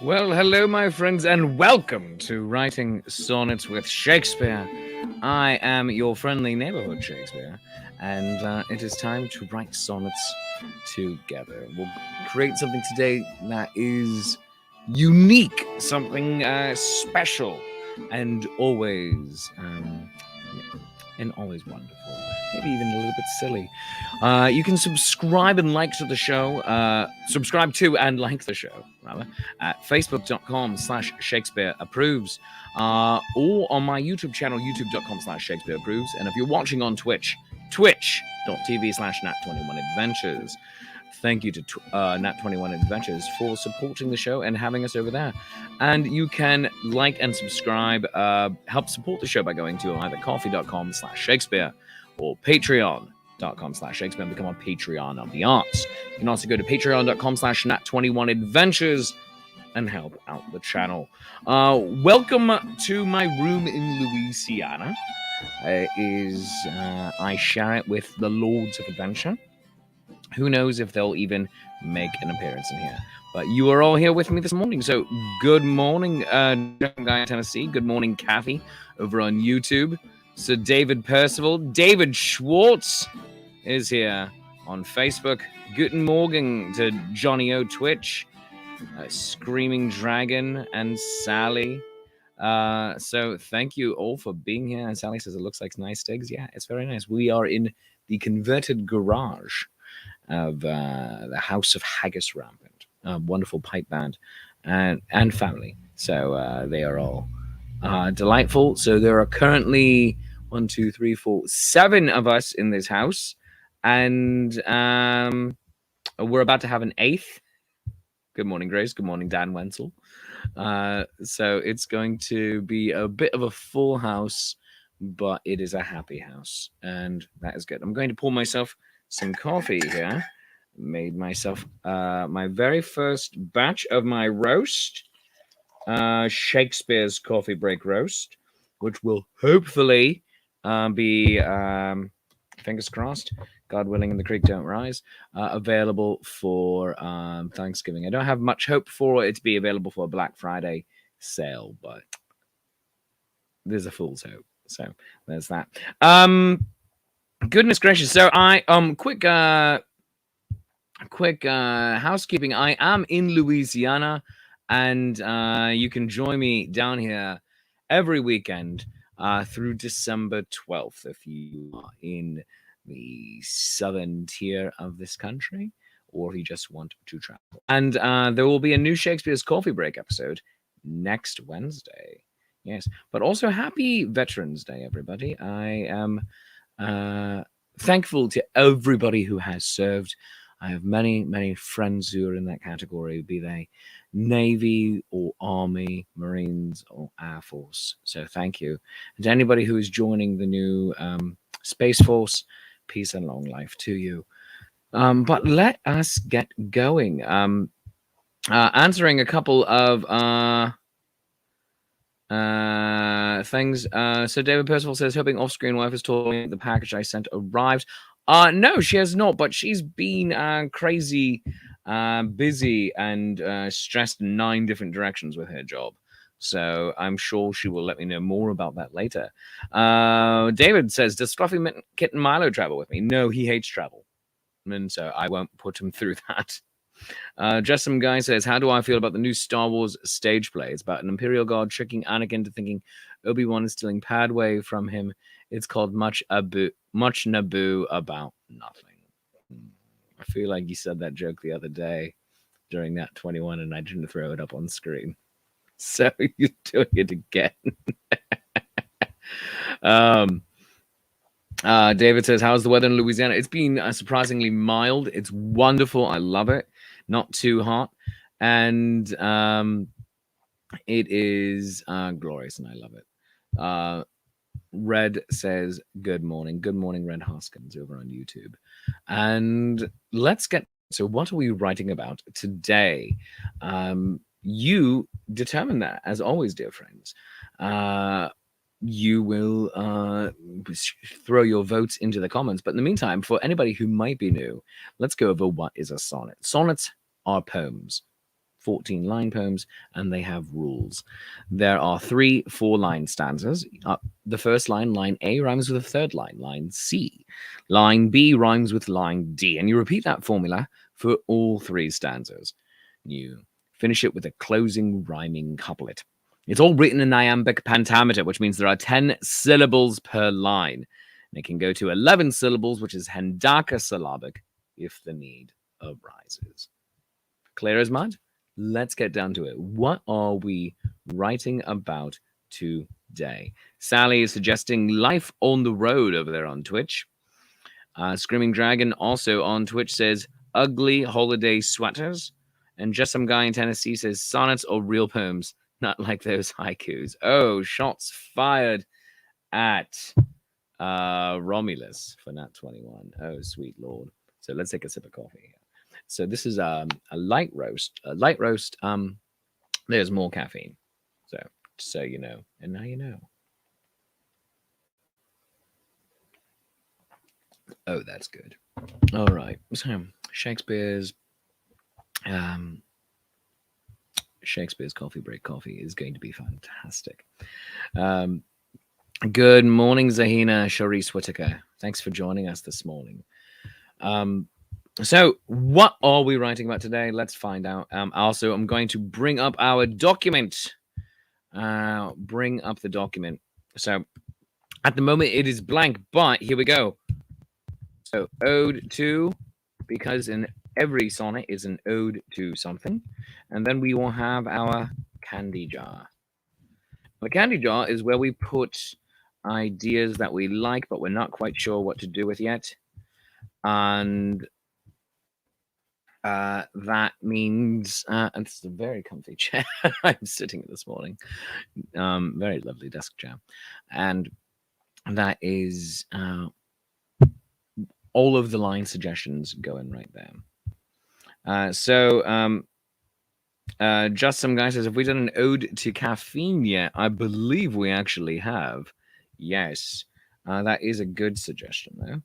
Well, hello, my friends, and welcome to Writing Sonnets with Shakespeare. I am your friendly neighbourhood Shakespeare, and it is time to write sonnets together. We'll create something today that is unique, something special, and always wonderful. Maybe even a little bit silly. You can subscribe and like to the show. Subscribe to and like the show, rather, at facebook.com/Shakespeare approves, or on my YouTube channel, youtube.com/Shakespeare approves. And if you're watching on Twitch, twitch.tv/Nat21Adventures. Thank you to Nat21 Adventures for supporting the show and having us over there. And you can like and subscribe, help support the show by going to either coffee.com/Shakespeare or patreon.com/Shakespeare and become a Patreon of the arts. You can also go to patreon.com/Nat21Adventures and help out the channel. Welcome to my room in Louisiana. I share it with the Lords of Adventure. Who knows if they'll even make an appearance in here. But you are all here with me this morning. So good morning, Guy in Tennessee. Good morning, Kathy, over on YouTube. So David Percival. David Schwartz is here on Facebook. Guten Morgen to Johnny O Twitch. Screaming Dragon and Sally. So thank you all for being here. And Sally says it looks like nice digs. Yeah, it's very nice. We are in the converted garage of the House of Haggis Rampant, a wonderful pipe band and family. So they are all delightful. So there are currently 7 of us in this house, and we're about to have an 8th. Good morning, Grace. Good morning, Dan Wenzel. So it's going to be a bit of a full house, but it is a happy house, and that is good. I'm going to pour myself some coffee here. Made myself my very first batch of my roast, Shakespeare's coffee break roast, which will hopefully be, fingers crossed, God willing and the creek don't rise, available for Thanksgiving. I don't have much hope for it to be available for a Black Friday sale, but there's a fool's hope. So there's that. Goodness gracious. So quick housekeeping. I am in Louisiana, and you can join me down here every weekend through December 12th if you are in the southern tier of this country, or if you just want to travel. And there will be a new Shakespeare's Coffee Break episode next Wednesday. Yes, but also happy Veterans Day, everybody. I am thankful to everybody who has served. I have many, many friends who are in that category, be they Navy or Army, Marines or Air Force. So thank you. And to anybody who is joining the new Space Force, peace and long life to you. But let us get going. Answering a couple of things. So David Percival says, hoping off-screen wife is told me the package I sent arrived. No, she has not, but she's been crazy busy and stressed in 9 different directions with her job. So I'm sure she will let me know more about that later. David says, does Fluffy Kitten Milo travel with me? No, he hates travel. And so I won't put him through that. Just some guy says, how do I feel about the new Star Wars stage play? It's about an Imperial Guard tricking Anakin to thinking Obi-Wan is stealing Padway from him. It's called Much Naboo About Nothing. I feel like you said that joke the other day during that 21 and I didn't throw it up on screen. So you're doing it again. David says, how's the weather in Louisiana? It's been surprisingly mild. It's wonderful. I love it. Not too hot. And it is glorious, and I love it. Red says, good morning. Good morning, Red Hoskins over on YouTube. And let's get, so what are we writing about today? You determine that, as always, dear friends. You will throw your votes into the comments. But in the meantime, for anybody who might be new, let's go over what is a sonnet. Sonnets are poems. 14-line poems, and they have rules. There are 3 4-line stanzas. The first line, line A, rhymes with the third line, line C. Line B rhymes with line D. And you repeat that formula for all 3 stanzas. You finish it with a closing rhyming couplet. It's all written in iambic pentameter, which means there are 10 syllables per line. And it can go to 11 syllables, which is hendacasyllabic, if the need arises. Clear as mud? Let's get down to it. What are we writing about today? Sally is suggesting life on the road over there on Twitch. Screaming Dragon also on Twitch says ugly holiday sweaters. And just some guy in Tennessee says sonnets or real poems, not like those haikus. Oh, shots fired at Romulus for Nat 21. Oh, sweet Lord. So let's take a sip of coffee here. So this is a light roast. A light roast, there's more caffeine. So you know. And now you know. Oh, that's good. All right. So Shakespeare's coffee break coffee is going to be fantastic. Good morning, Zahina Sharice Whitaker. Thanks for joining us this morning. So what are we writing about today? Let's find out. Also, I'm going to bring up our document. Bring up the document. So at the moment, it is blank, but here we go. So ode to, because in every sonnet is an ode to something. And then we will have our candy jar. The candy jar is where we put ideas that we like, but we're not quite sure what to do with yet. And that means, and it's a very comfy chair I'm sitting in this morning. Very lovely desk chair. And that is all of the line suggestions going right there. So just some guy says, have we done an ode to caffeine yet? I believe we actually have. Yes. That is a good suggestion, though.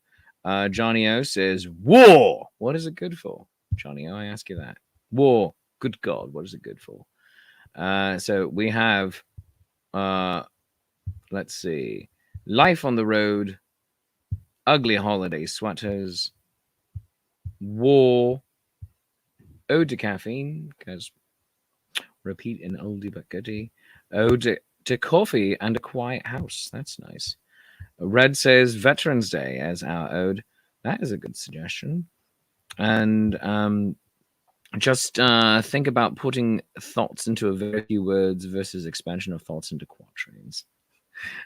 Johnny O says, war. What is it good for? Johnny O, I ask you that. War. Good God, what is it good for? So we have, let's see, life on the road, ugly holiday sweaters, war, ode to caffeine, because repeat an oldie but goodie, ode to coffee and a quiet house. That's nice. Red says Veterans Day as our ode. That is a good suggestion. And just think about putting thoughts into a very few words versus expansion of thoughts into quatrains.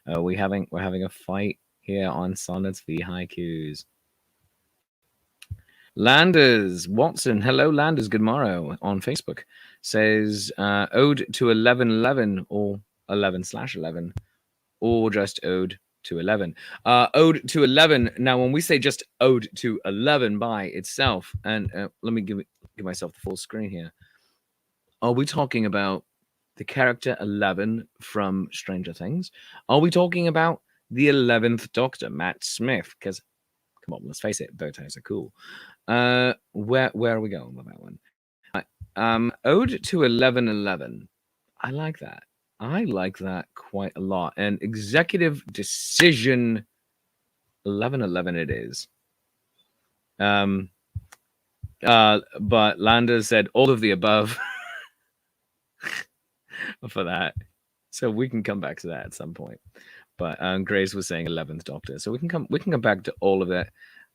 We're having a fight here on Sonnets v Haikus. Landers Watson, hello Landers, good morrow on Facebook, says ode to 1111 or 11/11 or just ode to 11. Ode to 11. Now, when we say just ode to 11 by itself, and let me give myself the full screen here. Are we talking about the character 11 from Stranger Things? Are we talking about the 11th Doctor, Matt Smith? Because, come on, let's face it, bow ties are cool. Where are we going with that one? Ode to 1111. I like that. I like that quite a lot. And executive decision 1111 it is. But Landers said all of the above for that. So we can come back to that at some point. But Grace was saying 11th Doctor. So we can come back to all of it,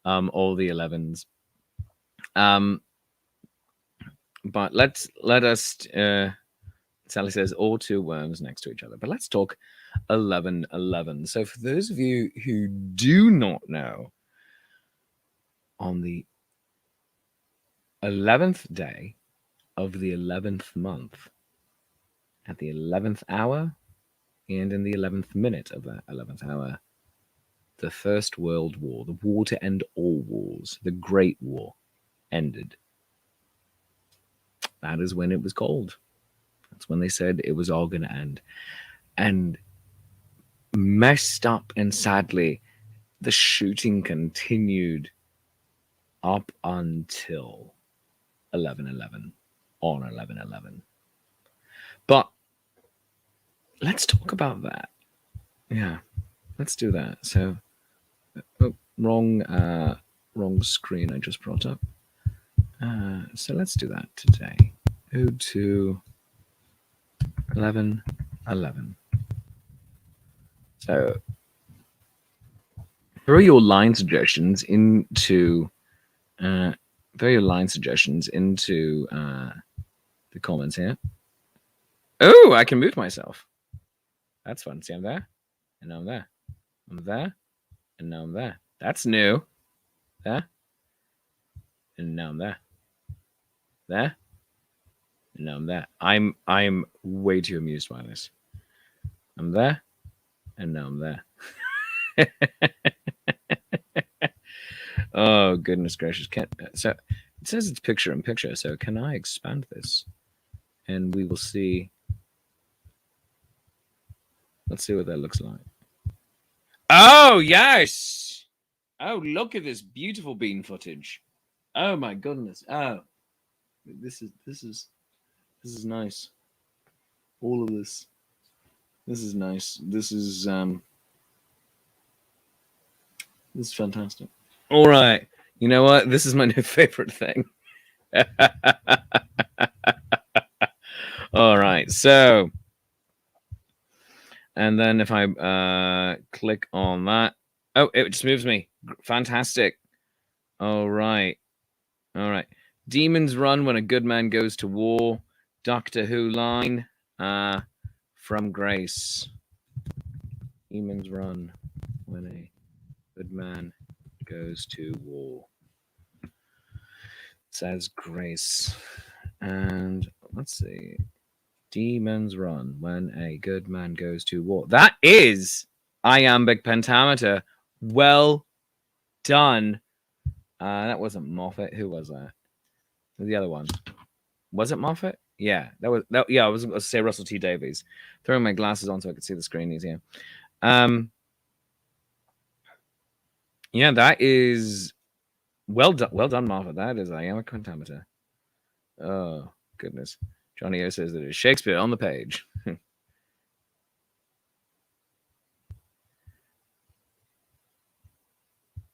all the 11s. But let us Sally says all 2 worms next to each other. But let's talk 1111. So for those of you who do not know, on the 11th day of the 11th month, at the 11th hour, and in the 11th minute of that 11th hour, the First World War, the war to end all wars, the Great War, ended. That is when it was called. That's when they said it was all going to end. And messed up and sadly, the shooting continued up until 11/11 on 11/11. But let's talk about that. Yeah, let's do that. So, wrong screen I just brought up. So let's do that today. Ode to 11/11. So throw your line suggestions into the comments here. Oh, I can move myself. That's fun. See, I'm there, and now I'm there. I'm there, and now I'm there. That's new. There, and now I'm there. There, and now I'm there. I'm way too amused by this. I'm there, and now I'm there. Oh goodness gracious! So it says it's picture in picture. So can I expand this? And we will see. Let's see what that looks like. Oh yes! Oh, look at this beautiful bean footage. Oh my goodness! Oh, this is nice. All of this. This is nice. This is fantastic. All right. You know what? This is my new favorite thing. All right. So, and then if I click on that, oh, it just moves me. Fantastic. All right. All right. Demons run when a good man goes to war. Doctor Who line from Grace. Demons run when a good man goes to war. Says Grace. And let's see. Demons run when a good man goes to war. That is iambic pentameter. Well done. That wasn't Moffat. Who was that? The other one. Was it Moffat? Yeah, that was that. Yeah, I was going to say Russell T Davies. Throwing my glasses on so I could see the screen easier. Yeah, that is well done. Well done, Moffat. That is iambic pentameter. Oh goodness. Johnny O says that it's Shakespeare on the page.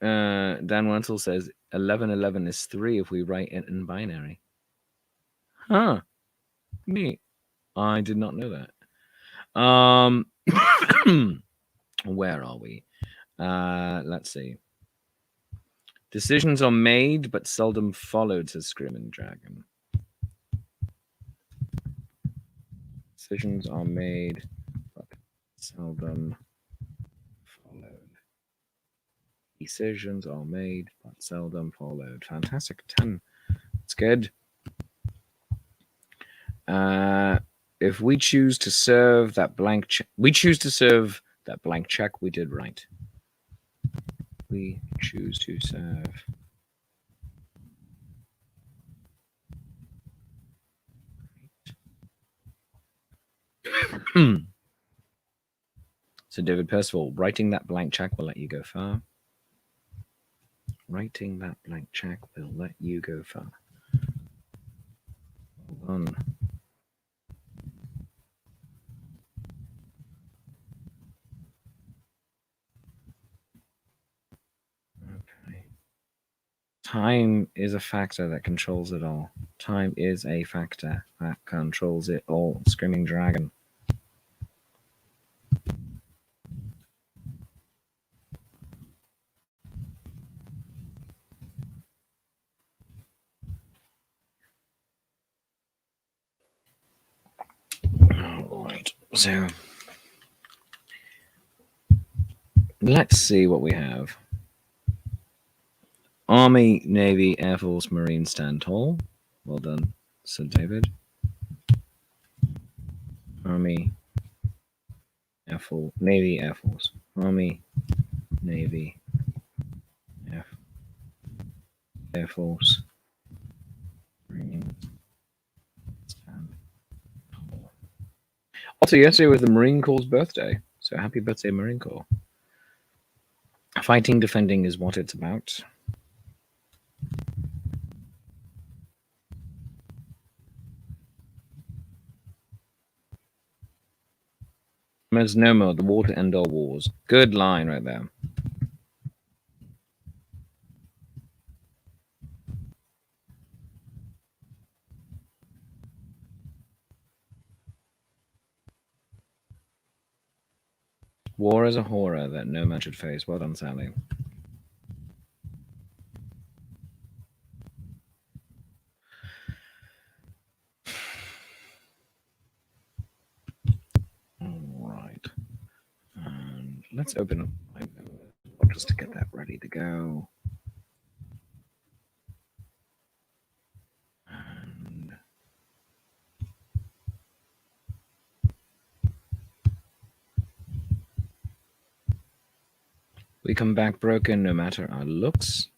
Dan Wenzel says 11/11 is 3 if we write it in binary. Huh. Neat. I did not know that. Where are we? Let's see. Decisions are made but seldom followed, says Screaming Dragon. Decisions are made but seldom followed. Decisions are made but seldom followed. Fantastic. 10. It's good. If we choose to serve that blank check, we choose to serve that blank check, we did right. We choose to serve. So David Percival, writing that blank check will let you go far. Writing that blank check will let you go far. Hold on. Okay. Time is a factor that controls it all. Time is a factor that controls it all. Screaming Dragon. All right. So let's see what we have. Army, Navy, Air Force, Marine stand tall. Well done, Sir David. Army, Air Force, Navy, Air Force. Army, Navy, Air Force, Marine stand tall. Also, yesterday was the Marine Corps' birthday, so happy birthday, Marine Corps. Fighting, defending is what it's about. There's no more. The war to end all wars. Good line right there. War is a horror that no man should face. Well done, Sally. All right. And let's open up my notebook just to get that ready to go. And we come back broken no matter our looks.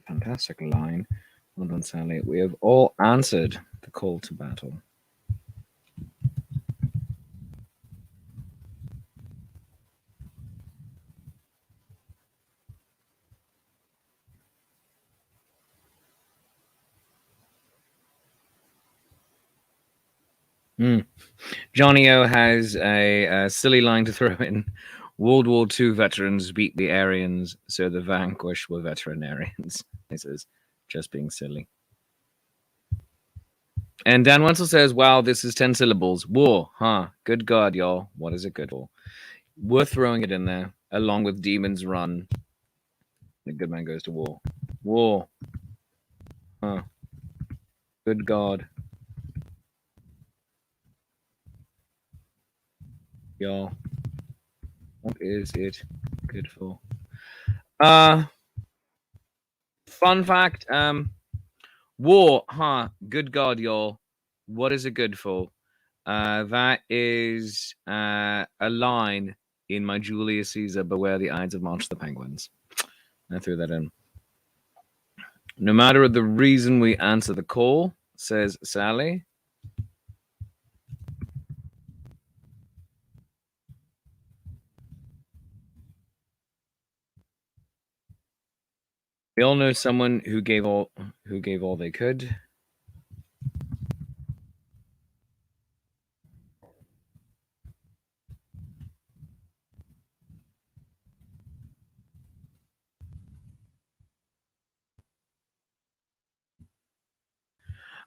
Fantastic line. Well done, Sally. We have all answered the call to battle. Johnny O has a silly line to throw in. World War II veterans beat the Aryans, so the vanquished were veterinarians. He says, just being silly. And Dan Wenzel says, wow, this is 10 syllables. War, huh? Good God, y'all. What is it good for? We're throwing it in there, along with Demons Run. The good man goes to war. War. Huh. Good God. Y'all. What is it good for? Fun fact, war, huh? Good God, y'all. What is it good for? That is a line in my Julius Caesar, Beware the Ides of March the Penguins. I threw that in. No matter the reason we answer the call, says Sally. We all know someone who gave all they could.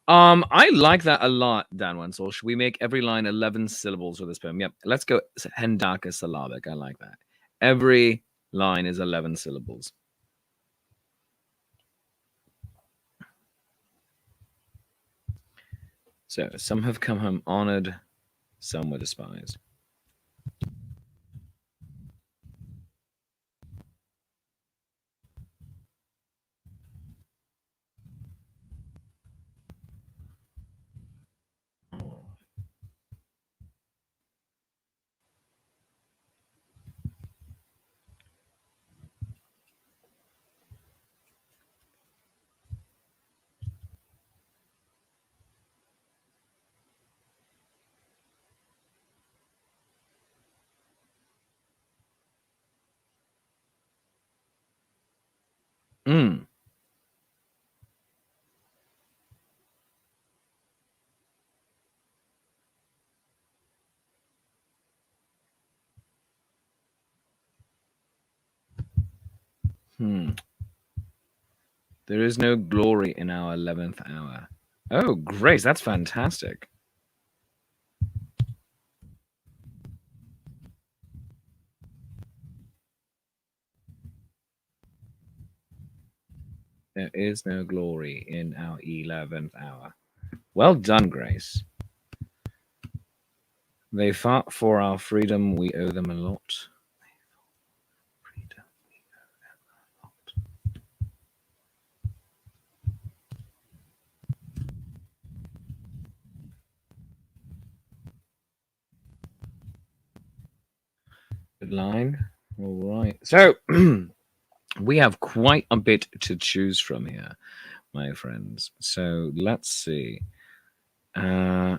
I like that a lot, Dan Wenzel. Should we make every line 11 syllables for this poem? Yep. Let's go Hendaka syllabic. I like that. Every line is 11 syllables. So some have come home honored, some were despised. Mm. There is no glory in our 11th hour. Oh, Grace, that's fantastic. There is no glory in our 11th hour. Well done, Grace. They fought for our freedom. We owe them a lot. Good line. All right. So we have quite a bit to choose from here, my friends. So let's see. I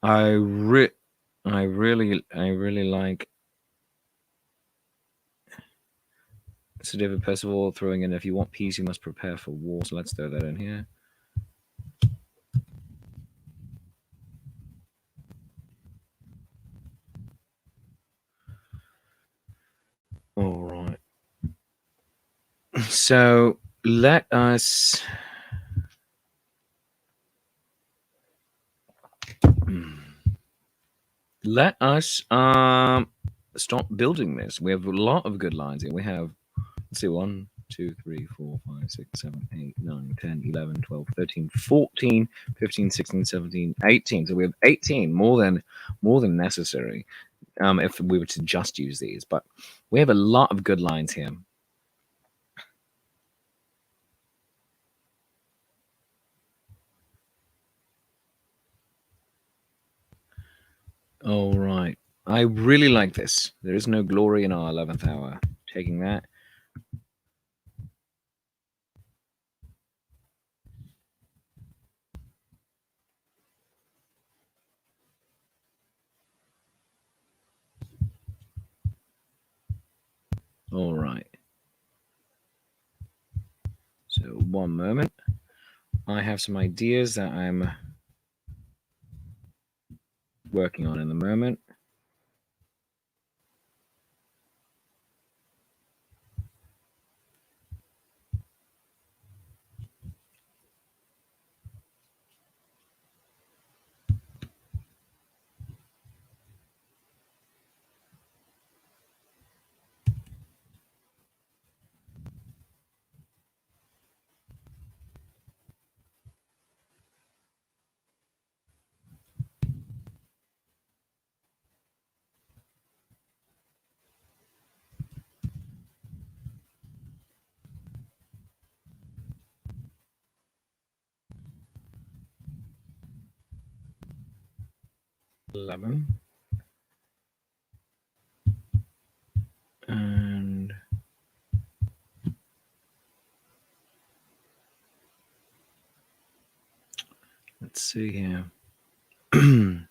really like Sir David Percival throwing in, if you want peace, you must prepare for war. So let's throw that in here. All right. So let us. Let us start building this. We have a lot of good lines here. We have, let's see, 1, 2, 3, 4, 5, 6, 7, 8, 9, 10, 11, 12, 13, 14, 15, 16, 17, 18. So we have 18, more than necessary, if we were to just use these. But we have a lot of good lines here. All right. I really like this. There is no glory in our 11th hour. Taking that. All right. So, one moment. I have some ideas that I'm working on in the moment. Lemon. And let's see here. The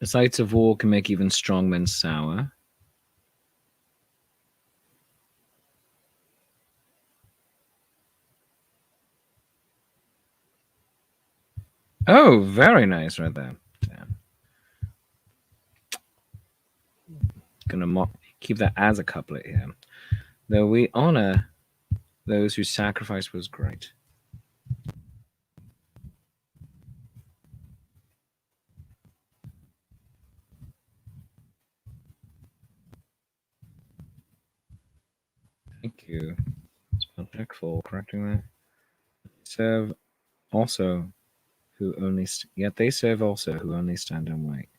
sights of war can make even strong men sour. Oh, very nice right there. Yeah. Gonna keep that as a couplet here. Though we honor those whose sacrifice was great. Thank you, spell check, for correcting that. Serve also who only yet they serve also who only stand and wait.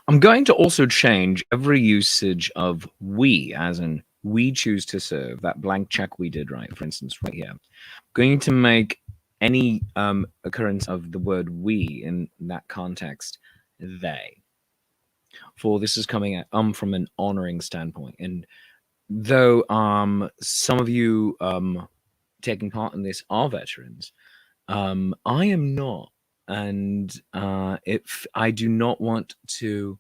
I'm going to also change every usage of we, as in we choose to serve, that blank check we did, right? For instance, right here. I'm going to make any occurrence of the word we in that context they. For this is coming at from an honoring standpoint. And though some of you taking part in this are veterans, I am not. And if I do not want to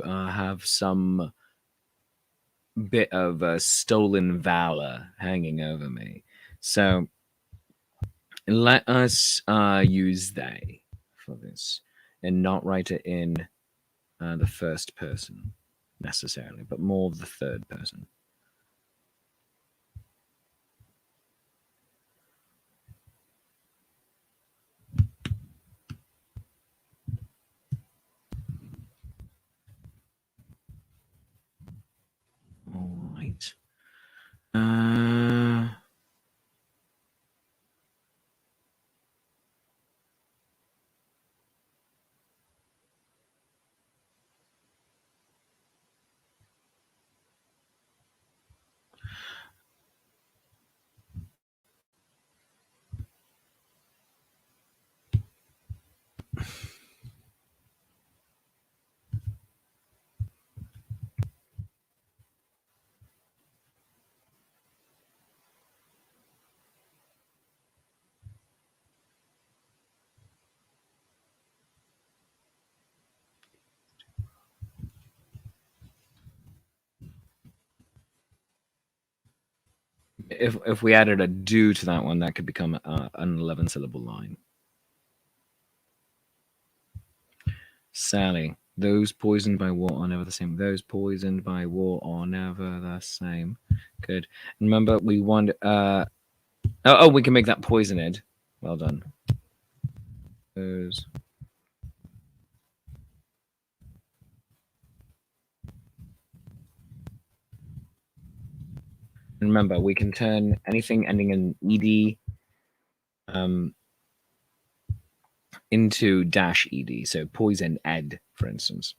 have some bit of stolen valor hanging over me. So let us use they for this and not write it in the first person necessarily, but more the third person. All right. If we added a do to that one, that could become an 11-syllable line. Sally, those poisoned by war are never the same. Those poisoned by war are never the same. Good. Remember, we want. We can make that poisoned. Well done. Those. Remember, we can turn anything ending in ed into -ed. So poison ed, for instance,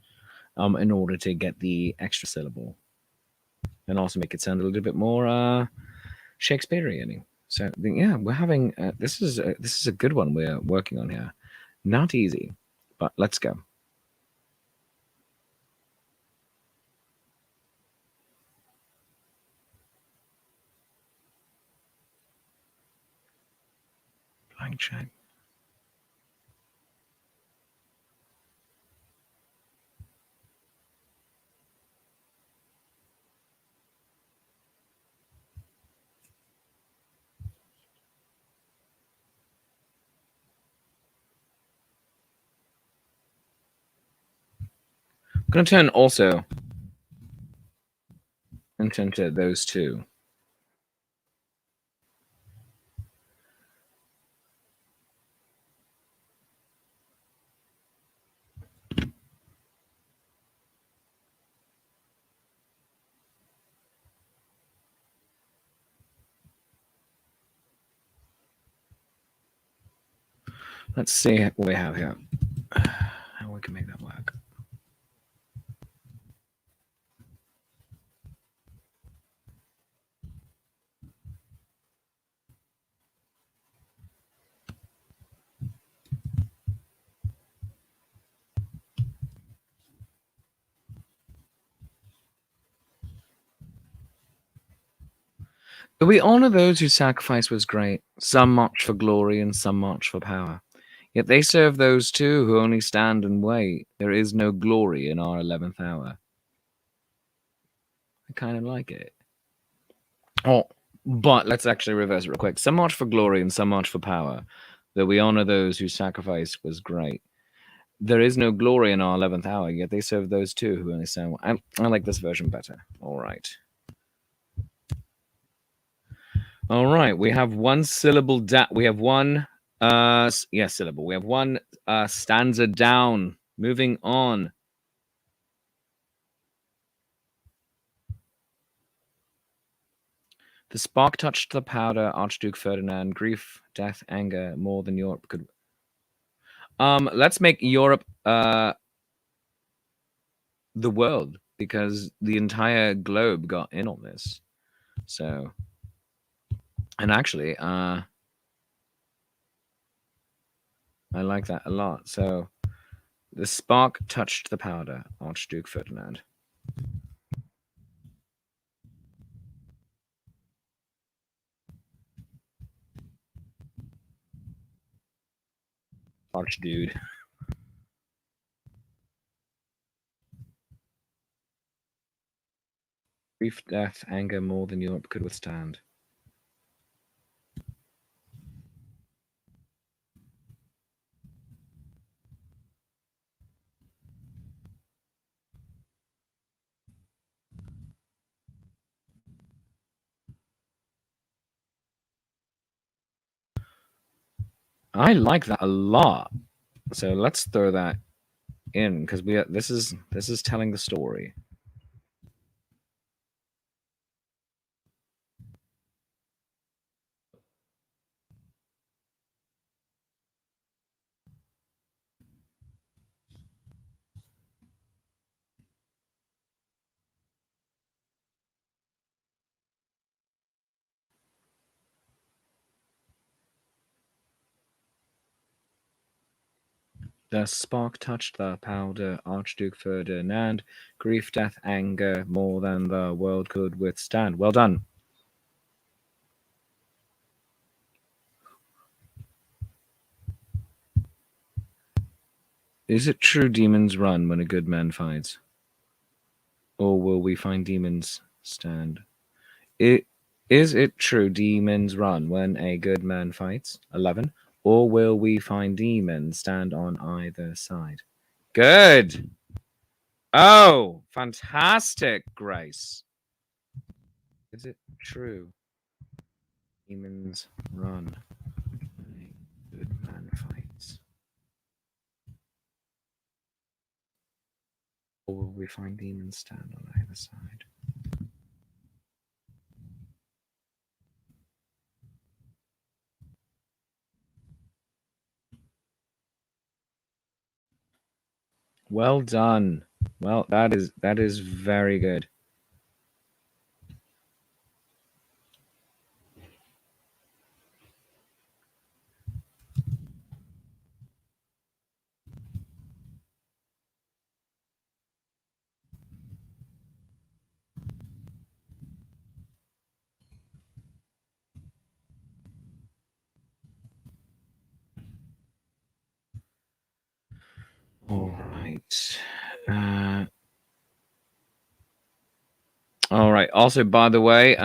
in order to get the extra syllable, and also make it sound a little bit more Shakespearean. So yeah, we're having this is a good one we're working on here. Not easy, but let's go. Blank check. I'm going to turn also into those two. Let's see what we have here. How we can make that work. But we honor those whose sacrifice was great. Some march for glory and some march for power. Yet they serve those too who only stand and wait. There is no glory in our 11th hour. I kind of like it. Oh, but let's actually reverse it real quick. Some march for glory and some march for power. That we honor those whose sacrifice was great. There is no glory in our 11th hour, yet they serve those too who only stand. I like this version better. All right. All right. We have one syllable. We have one. Syllable. We have one stanza down. Moving on. The spark touched the powder, Archduke Ferdinand. Grief, death, anger, more than Europe could. Let's make Europe the world, because the entire globe got in on this. So, and actually, I like that a lot. So, the spark touched the powder, Archduke Ferdinand. Archdude. Grief, death, anger, more than Europe could withstand. I like that a lot. So let's throw that in, because this is telling the story. The spark touched the powder, Archduke Ferdinand. Grief, death, anger, more than the world could withstand. Well done. Is it true demons run when a good man fights? Or will we find demons stand? Is it true demons run when a good man fights? 11. Or will we find demons stand on either side? Good. Oh, fantastic, Grace. Is it true demons run when a good man fights? Or will we find demons stand on either side? Well done. Well, that is very good. All right. All right. Also, by the way,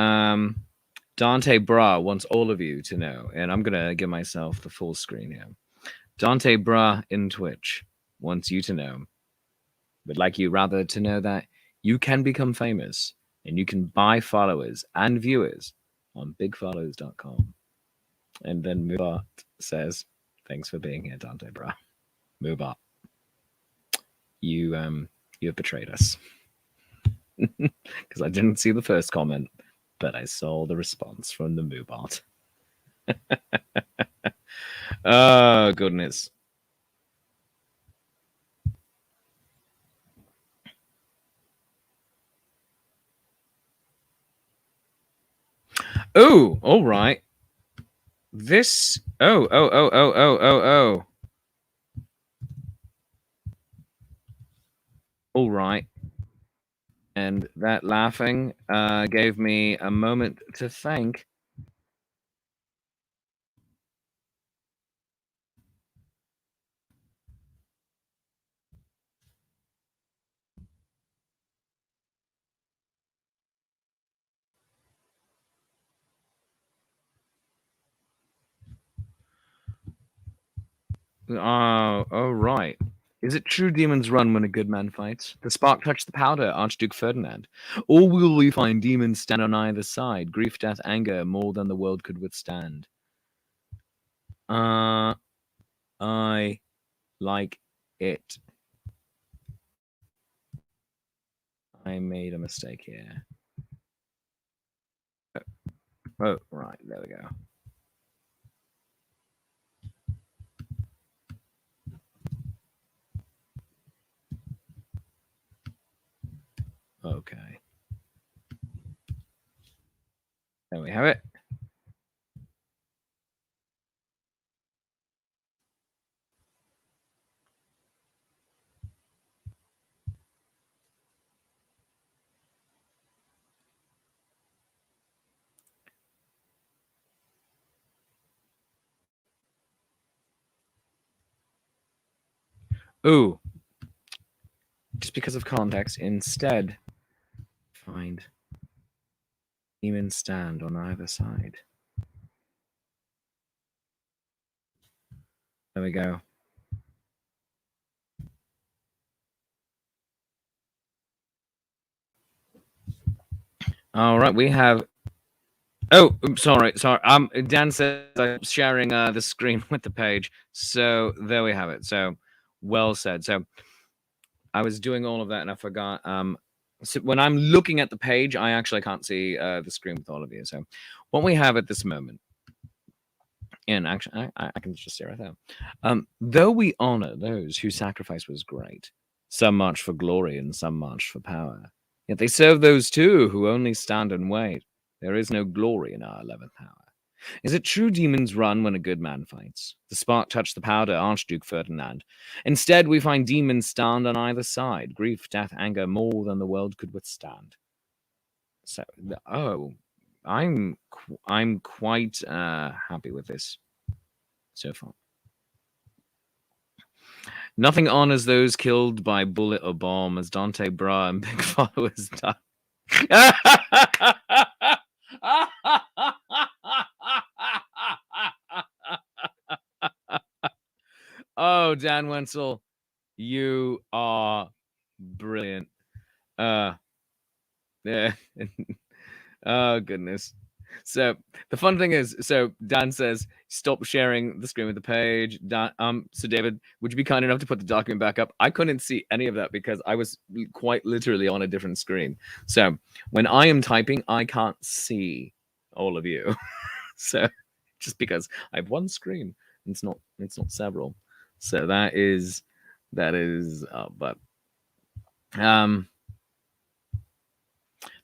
Dante Bra wants all of you to know, and I'm gonna give myself the full screen here. Dante Bra in Twitch wants you to know, would like you rather to know that you can become famous and you can buy followers and viewers on bigfollows.com. And then Mubot says, "Thanks for being here, Dante Bra. Mubot, you have betrayed us." Because I didn't see the first comment, but I saw the response from the Moobot. Oh, goodness. Oh, all right. This. Oh. All right. And that laughing gave me a moment to think. Oh, right. Is it true demons run when a good man fights? The spark touched the powder, Archduke Ferdinand. Or will we find demons stand on either side? Grief, death, anger, more than the world could withstand. I like it. I made a mistake here. Oh, right. There we go. Okay. There we have it. Ooh. Just because of context, instead, find demons stand on either side. There we go. All right, we have. Oh, sorry. Dan says I'm sharing the screen with the page, so there we have it. So, well said. So, I was doing all of that and I forgot. So when I'm looking at the page, I actually can't see the screen with all of you. So, what we have at this moment, and actually, I can just see right there. Though we honor those whose sacrifice was great, some march for glory and some march for power. Yet they serve those too who only stand and wait. There is no glory in our 11th hour. Is it true demons run when a good man fights? The spark touched the powder, Archduke Ferdinand. Instead, we find demons stand on either side, grief, death, anger, more than the world could withstand. So, I'm quite happy with this so far. Nothing honors those killed by bullet or bomb as Dante Bra and Big Followers done. Oh, Dan Wenzel, you are brilliant. Yeah. Oh goodness. So the fun thing is, so Dan says, "Stop sharing the screen with the page." So David, would you be kind enough to put the document back up? I couldn't see any of that because I was quite literally on a different screen. So when I am typing, I can't see all of you. So just because I have one screen, it's not several. So but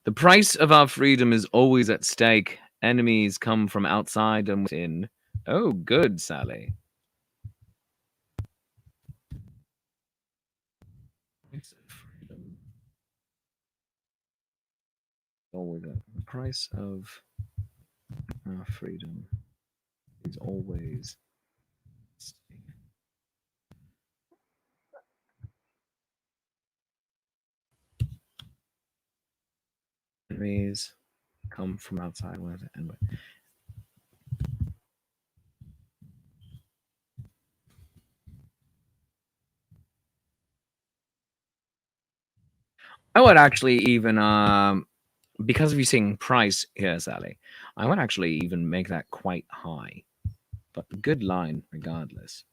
the price of our freedom is always at stake. Enemies come from outside and within. Oh, good, Sally. Always the price of our freedom is always at stake. Enemies come from outside and I would actually even because of you saying price here, Sally, I would actually even make that quite high. But good line regardless.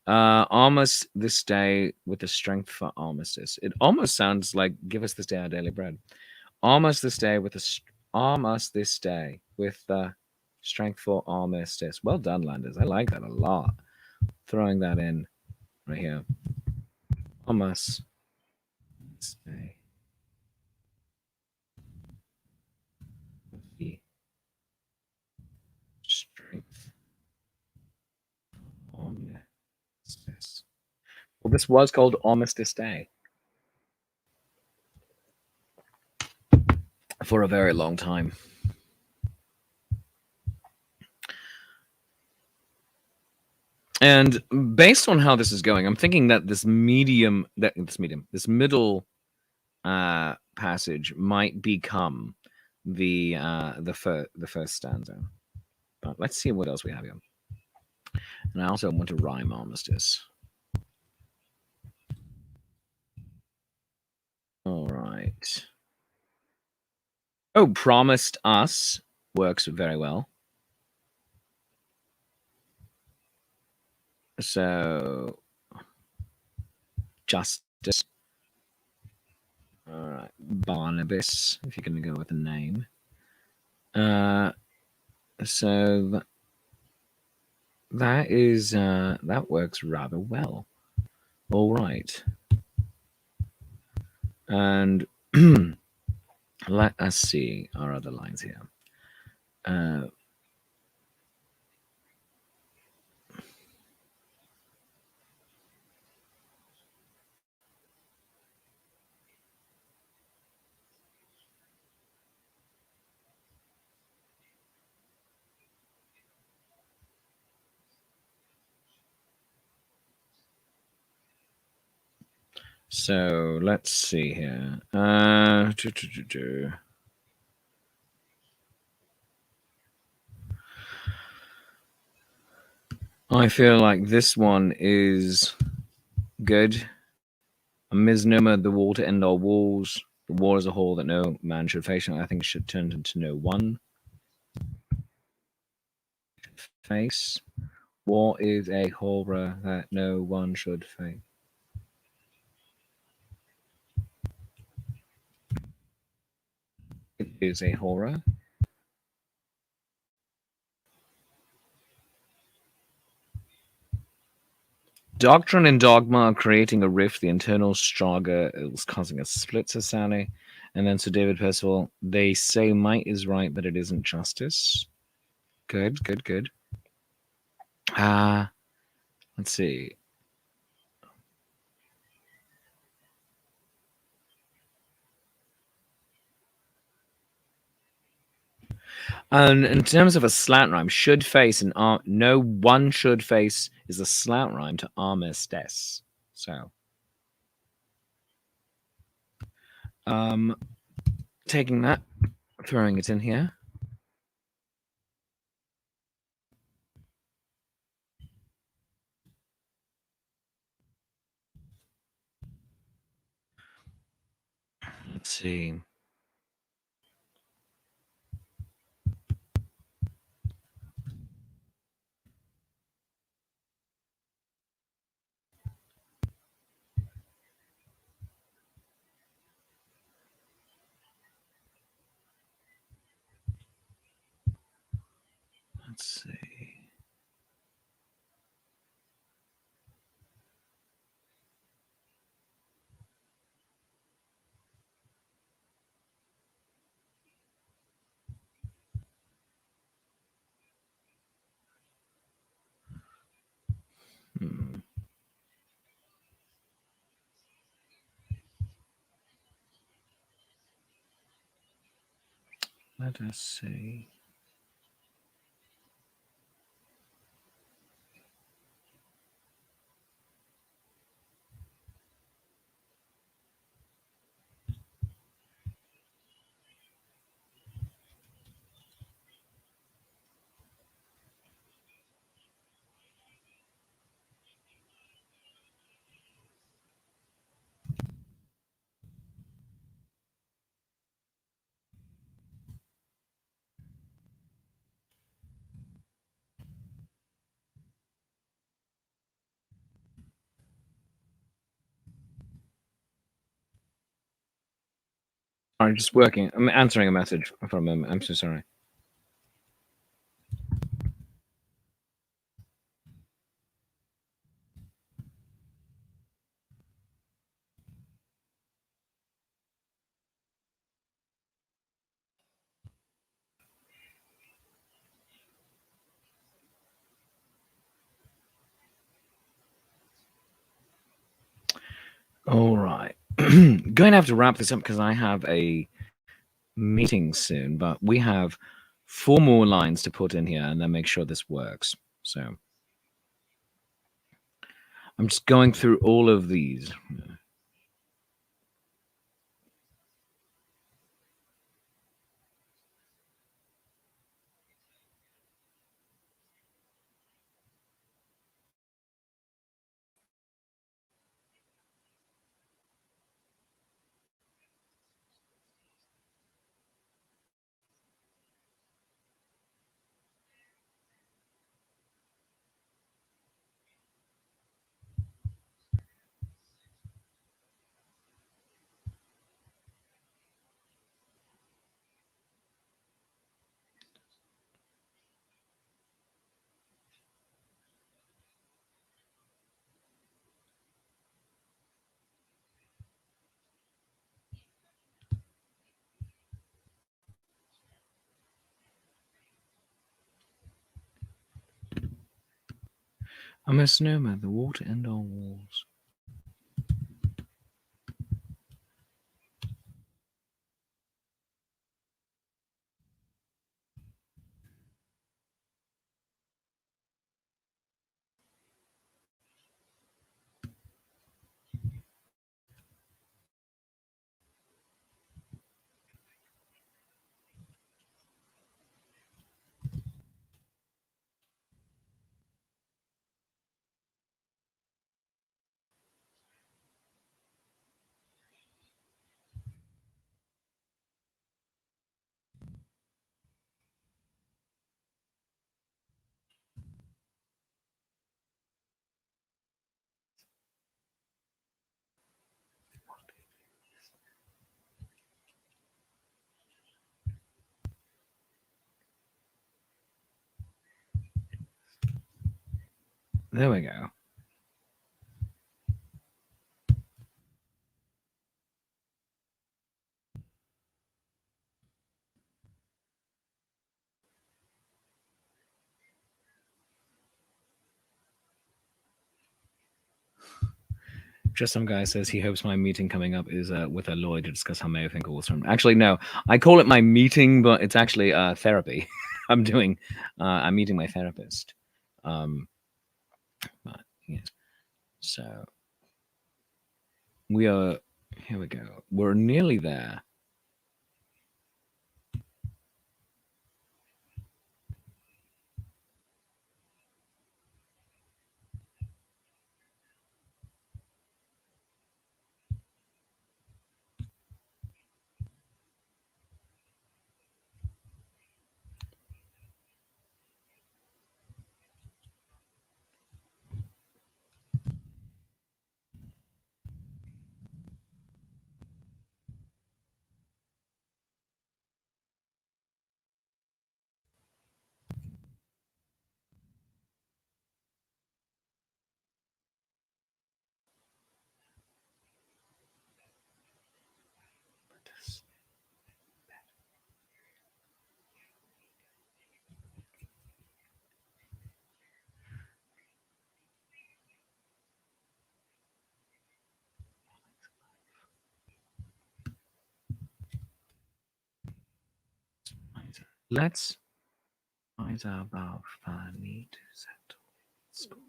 Almost this day with the strength for armistice. It almost sounds like give us this day our daily bread. Almost this day with the almost this day with the strength for armistice. Well done, Landers. I like that a lot. Throwing that in right here. Almost this day. The strength armistice. Well, this was called Armistice Day for a very long time. And based on how this is going, I'm thinking that this middle passage might become the first stanza. But let's see what else we have here. And I also want to rhyme armistice. All right. Oh, promised us works very well. So, justice. All right, Barnabas, if you're going to go with a name. So that is that works rather well. All right, and let us see our other lines here. So let's see here. I feel like this one is good. A misnomer, the wall to end all walls. The wall is a hole that no man should face. I think it should turn into no one face. War is a horror that no one should face. It is a horror. Doctrine and dogma are creating a rift. The internal struggle is causing a split, says Sally. And then Sir David Percival, they say might is right, but it isn't justice. Good, good, good. Let's see. And in terms of a slant rhyme, should face and no one should face is a slant rhyme to armistice. So, taking that, throwing it in here. Let's see. Let's see. Hmm. Let us see. Sorry, just working. I'm answering a message for a moment. I'm so sorry. All right. Going to have to wrap this up because I have a meeting soon, but we have 4 more lines to put in here and then make sure this works. So I'm just going through all of these. I'm a snowman, the water and our walls. There we go. Just some guy says he hopes my meeting coming up is with a lawyer to discuss how Mayo think was from. Actually, no, I call it my meeting, but it's actually therapy. I'm meeting my therapist. Um, but yes, so we are. Here we go. We're nearly there. Let's rise above the need to settle scores.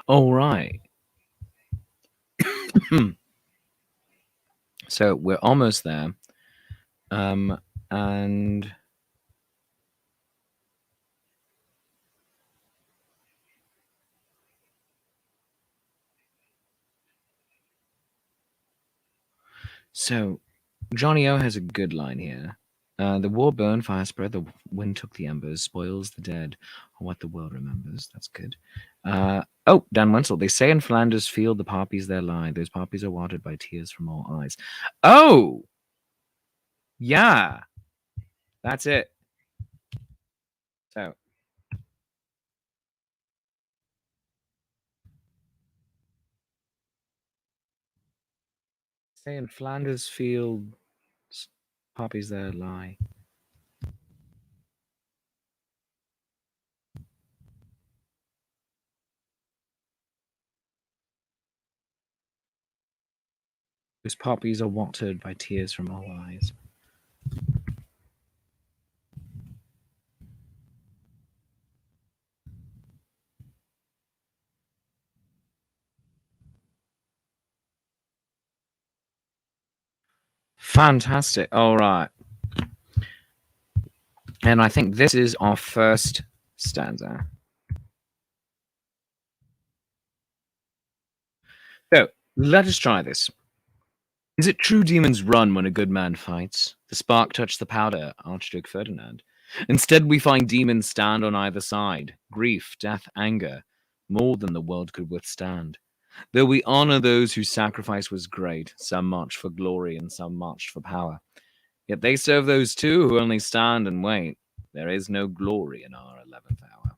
All right. So we're almost there. And so Johnny O has a good line here. The war burned, fire spread, the wind took the embers, spoils the dead, or what the world remembers. That's good. Oh, Dan Wenzel. They say in Flanders field the poppies there lie. Those poppies are watered by tears from all eyes. Oh, yeah, that's it. So, say in Flanders fields poppies there lie. Those poppies are watered by tears from all eyes. Fantastic. All right. And I think this is our first stanza. So let us try this. Is it true demons run when a good man fights? The spark touched the powder, Archduke Ferdinand. Instead, we find demons stand on either side grief, death, anger, more than the world could withstand. Though we honor those whose sacrifice was great, some marched for glory and some marched for power. Yet they serve those too who only stand and wait. There is no glory in our 11th hour.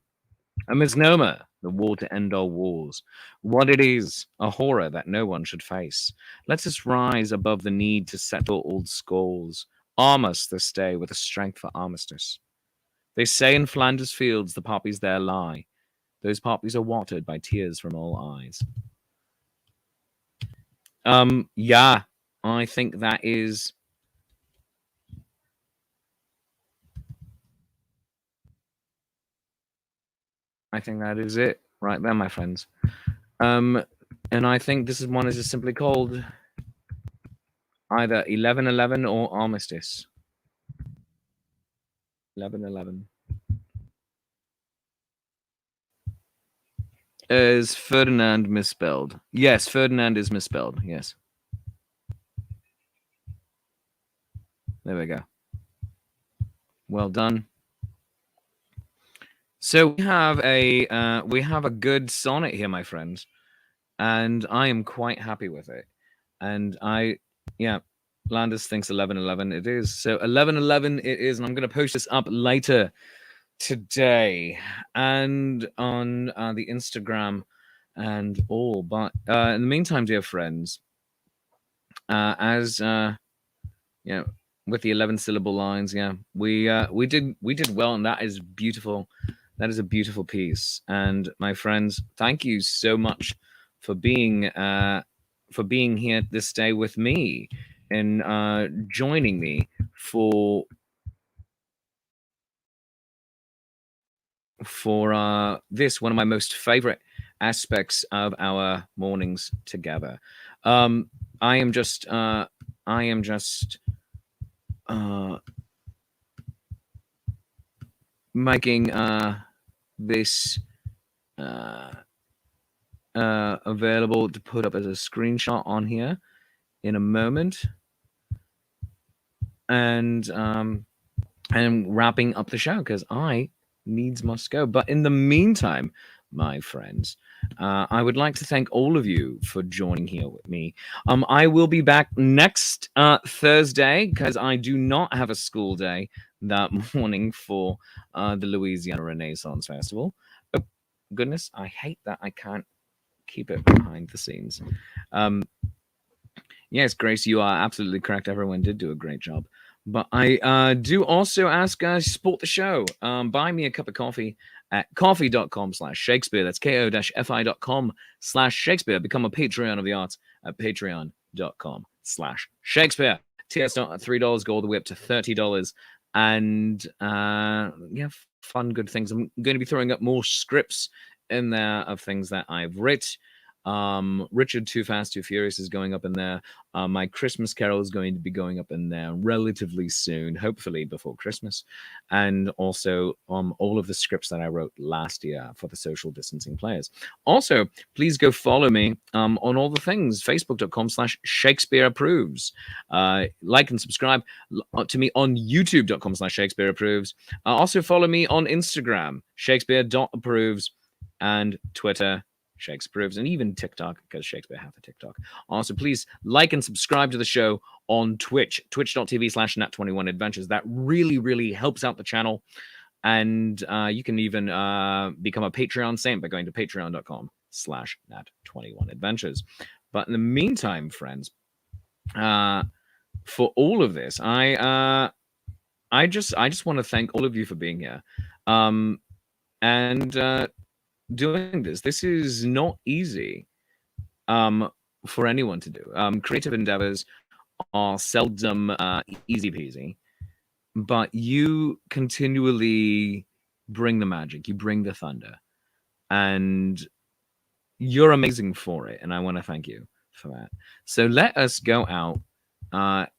A misnomer, the war to end all wars. What it is, a horror that no one should face. Let us rise above the need to settle old scores. Arm us this day with a strength for armistice. They say in Flanders fields the poppies there lie. Those poppies are watered by tears from all eyes. Yeah, I think that is. I think that is it right there, my friends. And I think this one is just simply called either 1111 or Armistice. 1111. Is Ferdinand misspelled? Yes, Ferdinand is misspelled. Yes. There we go. Well done. So we have a good sonnet here, my friends, and I am quite happy with it. And Landis thinks 1111 it is. So 1111 it is, and I'm going to post this up later today and on the Instagram and all. But in the meantime, dear friends, as with the 11 syllable lines, we did well, and that is beautiful. That is a beautiful piece. And my friends, thank you so much for being here this day with me and joining me for this one of my most favorite aspects of our mornings together. I am just making this available to put up as a screenshot on here in a moment, and I'm wrapping up the show because I needs must go. But in the meantime, my friends, I would like to thank all of you for joining here with me. I will be back next Thursday because I do not have a school day that morning for the Louisiana Renaissance Festival. Oh, goodness, I hate that I can't keep it behind the scenes. Yes, Grace, you are absolutely correct. Everyone did do a great job. But I do also ask guys to support the show. Buy me a cup of coffee at coffee.com/Shakespeare. That's ko-fi.com/Shakespeare. Become a Patreon of the arts at patreon.com/Shakespeare. Tiers start at $3, go all the way up to $30. And yeah, fun, good things. I'm going to be throwing up more scripts in there of things that I've writ. Richard Too Fast, Too Furious is going up in there. My Christmas Carol is going to be going up in there relatively soon, hopefully before Christmas. And also all of the scripts that I wrote last year for the social distancing players. Also, please go follow me on all the things, facebook.com/Shakespeare approves. Like and subscribe to me on youtube.com/Shakespeare approves. Also follow me on Instagram, Shakespeare.approves, and Twitter, Shakespeare approves, and even TikTok, because Shakespeare have a TikTok. Also, please like and subscribe to the show on Twitch, twitch.tv/nat21adventures. That really, really helps out the channel. And you can even become a Patreon saint by going to patreon.com/nat21adventures. But in the meantime, friends, for all of this, I just want to thank all of you for being here. And doing this. This is not easy for anyone to do. Creative endeavors are seldom easy peasy, but you continually bring the magic, you bring the thunder, and you're amazing for it. And I want to thank you for that. So let us go out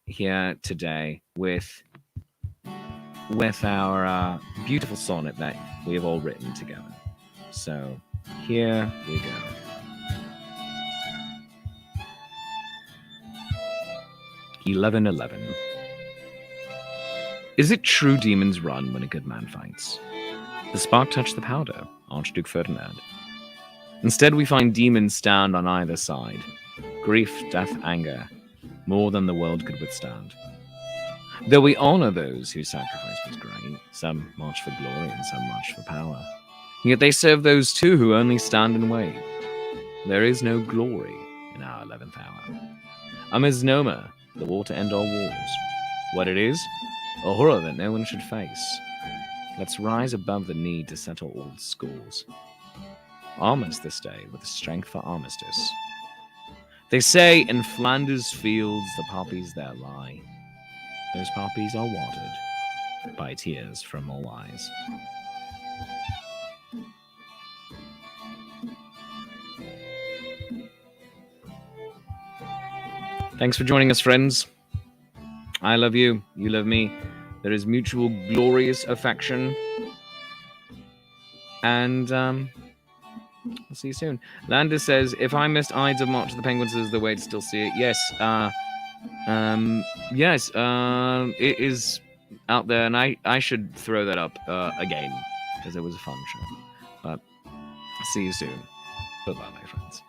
here today with our beautiful sonnet that we have all written together. So here we go. (11:11). Is it true demons run when a good man fights? The spark touched the powder, Archduke Ferdinand. Instead, we find demons stand on either side. Grief, death, anger, more than the world could withstand. Though we honor those whose sacrifice was great, some march for glory and some march for power. Yet they serve those too who only stand and wait. There is no glory in our 11th hour. A misnomer, the war to end all wars. What it is? A horror that no one should face. Let's rise above the need to settle old scores. Arm us this day with the strength for armistice. They say in Flanders fields the poppies there lie. Those poppies are watered by tears from all eyes. Thanks for joining us, friends. I love you. You love me. There is mutual glorious affection. And I'll see you soon. Landis says, if I missed Ides of March of the Penguins, is the way to still see it. Yes. Yes. It is out there, and I should throw that up again, because it was a fun show. But see you soon. Bye-bye, my friends.